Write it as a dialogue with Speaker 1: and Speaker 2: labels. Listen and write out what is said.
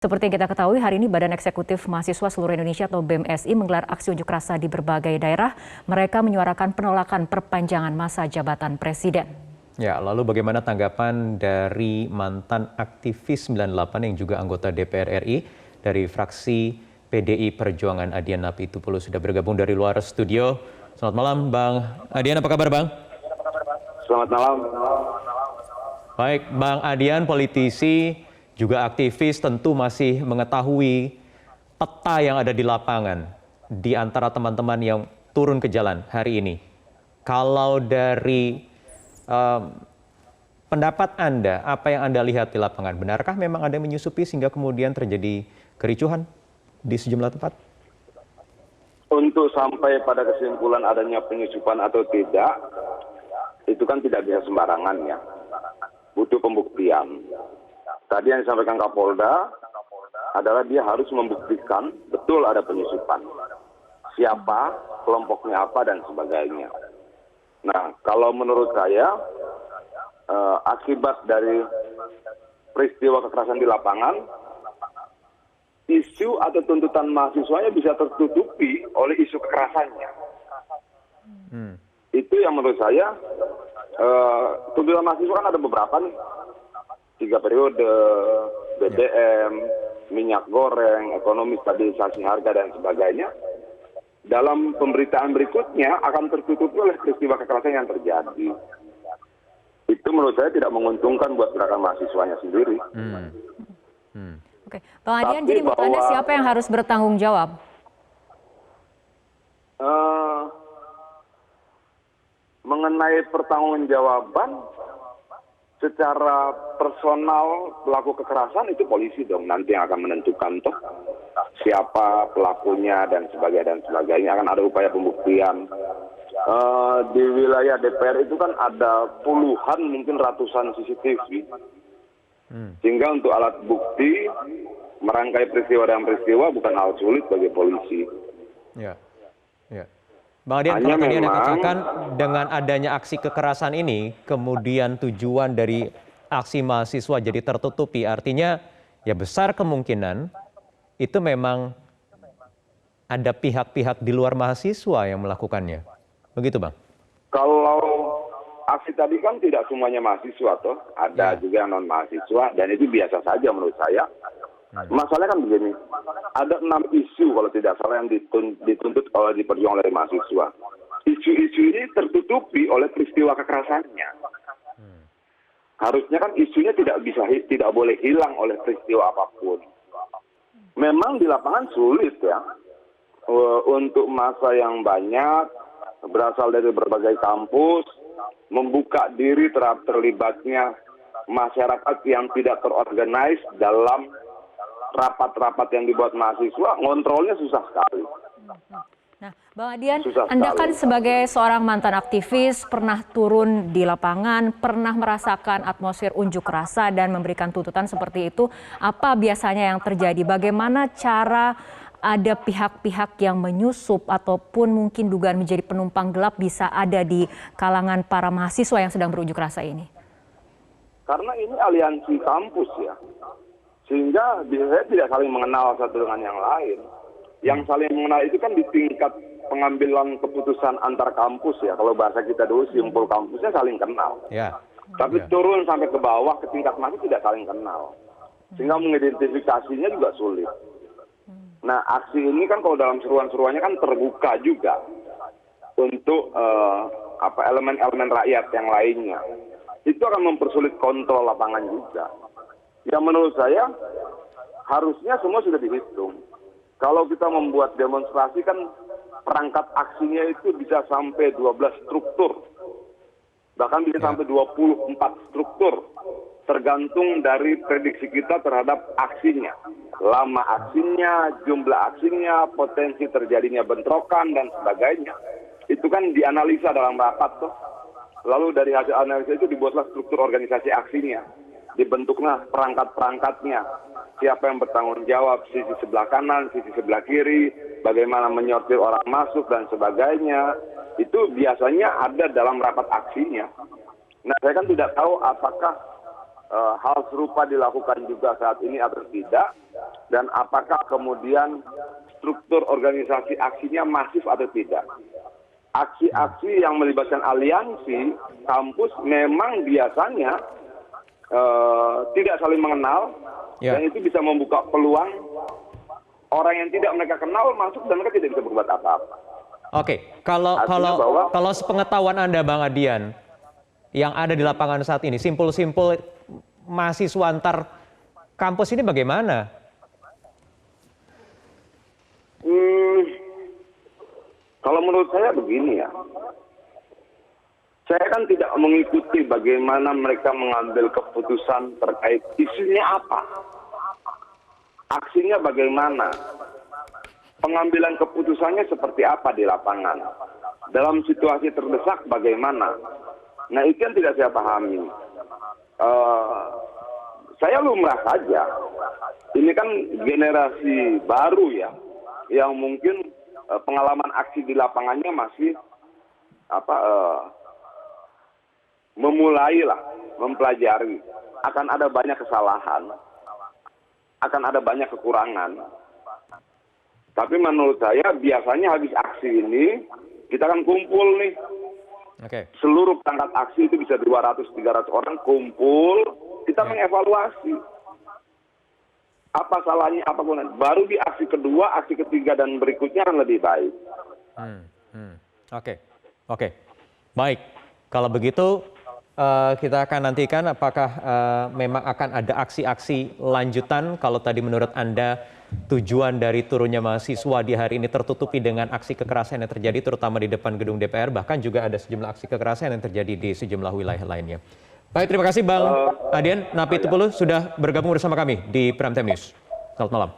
Speaker 1: Seperti yang kita ketahui, hari ini Badan Eksekutif Mahasiswa Seluruh Indonesia atau BEMSI menggelar aksi unjuk rasa di berbagai daerah. Mereka menyuarakan penolakan perpanjangan masa jabatan Presiden.
Speaker 2: Ya, lalu bagaimana tanggapan dari mantan aktivis 98 yang juga anggota DPR RI dari fraksi PDI Perjuangan, Adian Napitupulu sudah bergabung dari luar studio. Selamat malam, Bang Adian, apa kabar, Bang?
Speaker 3: Selamat malam.
Speaker 2: Baik, Bang Adian, politisi juga aktivis tentu masih mengetahui peta yang ada di lapangan di antara teman-teman yang turun ke jalan hari ini. Kalau dari pendapat Anda, apa yang Anda lihat di lapangan? Benarkah memang ada yang menyusupi sehingga kemudian terjadi kericuhan di sejumlah tempat?
Speaker 3: Untuk sampai pada kesimpulan adanya penyusupan atau tidak, itu kan tidak bisa sembarangan ya. Butuh pembuktian. Tadi yang disampaikan Kapolda adalah dia harus membuktikan betul ada penyusupan. Siapa, kelompoknya apa, dan sebagainya. Nah, kalau menurut saya, akibat dari peristiwa kekerasan di lapangan, isu atau tuntutan mahasiswanya bisa tertutupi oleh isu kekerasannya. Itu yang menurut saya, tuntutan mahasiswa kan ada beberapa nih. 3 periode, BBM, minyak goreng, ekonomi stabilisasi harga, dan sebagainya. Dalam pemberitaan berikutnya akan tertutupi oleh peristiwa kekerasan yang terjadi. Itu menurut saya tidak menguntungkan buat gerakan mahasiswanya sendiri.
Speaker 1: Oke, Bang Adian, jadi menurut Anda siapa yang harus bertanggung jawab?
Speaker 3: Mengenai pertanggungjawaban, secara personal pelaku kekerasan itu polisi dong nanti yang akan menentukan toh siapa pelakunya dan sebagainya. Akan ada upaya pembuktian. Di wilayah DPR itu kan ada puluhan mungkin ratusan CCTV, sehingga untuk alat bukti merangkai peristiwa dan peristiwa bukan hal sulit bagi polisi.
Speaker 2: Ya. Bang Adian, kalau tadi Anda katakan dengan adanya aksi kekerasan ini, kemudian tujuan dari aksi mahasiswa jadi tertutupi, artinya ya besar kemungkinan itu memang ada pihak-pihak di luar mahasiswa yang melakukannya. Begitu, Bang?
Speaker 3: Kalau aksi tadi kan tidak semuanya mahasiswa toh, ada juga non mahasiswa, dan itu biasa saja menurut saya. Masalahnya kan begini, ada 6 isu kalau tidak salah yang dituntut oleh diperjuangkan oleh mahasiswa. Isu-isu ini tertutupi oleh peristiwa kekerasannya. Harusnya kan isunya tidak boleh hilang oleh peristiwa apapun. Memang di lapangan sulit ya, untuk massa yang banyak berasal dari berbagai kampus membuka diri terlibatnya masyarakat yang tidak terorganize dalam rapat-rapat yang dibuat mahasiswa, ngontrolnya susah sekali.
Speaker 1: Nah, Bang Adian, Anda kan sebagai seorang mantan aktivis, pernah turun di lapangan, pernah merasakan atmosfer unjuk rasa dan memberikan tuntutan seperti itu. Apa biasanya yang terjadi? Bagaimana cara ada pihak-pihak yang menyusup ataupun mungkin dugaan menjadi penumpang gelap bisa ada di kalangan para mahasiswa yang sedang berunjuk rasa ini?
Speaker 3: Karena ini aliansi kampus ya. Sehingga biasanya tidak saling mengenal satu dengan yang lain. Yang saling mengenal itu kan di tingkat pengambilan keputusan antar kampus ya. Kalau bahasa kita dulu simpul kampusnya saling kenal. Tapi turun sampai ke bawah ke tingkat masih tidak saling kenal. Sehingga mengidentifikasinya juga sulit. Nah, aksi ini kan kalau dalam seruan-seruannya kan terbuka juga untuk elemen-elemen rakyat yang lainnya. Itu akan mempersulit kontrol lapangan juga. Yang menurut saya harusnya semua sudah dihitung. Kalau kita membuat demonstrasi kan perangkat aksinya itu bisa sampai 12 struktur. Bahkan bisa sampai 24 struktur. Tergantung dari prediksi kita terhadap aksinya. Lama aksinya, jumlah aksinya, potensi terjadinya bentrokan dan sebagainya. Itu kan dianalisa dalam rapat tuh. Lalu dari hasil analisa itu dibuatlah struktur organisasi aksinya. Dibentuklah perangkat-perangkatnya. Siapa yang bertanggung jawab, sisi sebelah kanan, sisi sebelah kiri, bagaimana menyortir orang masuk dan sebagainya. Itu biasanya ada dalam rapat aksinya. Nah, saya kan tidak tahu apakah hal serupa dilakukan juga saat ini atau tidak, dan apakah kemudian struktur organisasi aksinya masif atau tidak. Aksi-aksi yang melibatkan aliansi kampus memang biasanya tidak saling mengenal, dan itu bisa membuka peluang orang yang tidak mereka kenal masuk dan mereka tidak bisa berbuat apa-apa.
Speaker 2: Oke, kalau sepengetahuan Anda, Bang Adian, yang ada di lapangan saat ini, simpul-simpul mahasiswa antar kampus ini bagaimana?
Speaker 3: Kalau menurut saya begini ya, saya kan tidak mengikuti bagaimana mereka mengambil keputusan terkait isunya apa, aksinya bagaimana, pengambilan keputusannya seperti apa di lapangan, dalam situasi terdesak bagaimana. Nah itu yang tidak saya pahami. Saya lumrah saja. Ini kan generasi baru ya, yang mungkin pengalaman aksi di lapangannya masih memulailah, mempelajari. Akan ada banyak kesalahan, akan ada banyak kekurangan. Tapi menurut saya biasanya habis aksi ini kita kan kumpul nih. Seluruh perangkat aksi itu bisa 200-300 orang kumpul, kita mengevaluasi apa salahnya, apa gunanya. Baru di aksi kedua, aksi ketiga dan berikutnya akan lebih baik.
Speaker 2: Oke. Baik. Kalau begitu kita akan nantikan apakah memang akan ada aksi-aksi lanjutan. Kalau tadi menurut Anda tujuan dari turunnya mahasiswa di hari ini tertutupi dengan aksi kekerasan yang terjadi terutama di depan gedung DPR, bahkan juga ada sejumlah aksi kekerasan yang terjadi di sejumlah wilayah lainnya. Baik, terima kasih Bang Adian Napitupulu sudah bergabung bersama kami di Prime Time News. Selamat malam.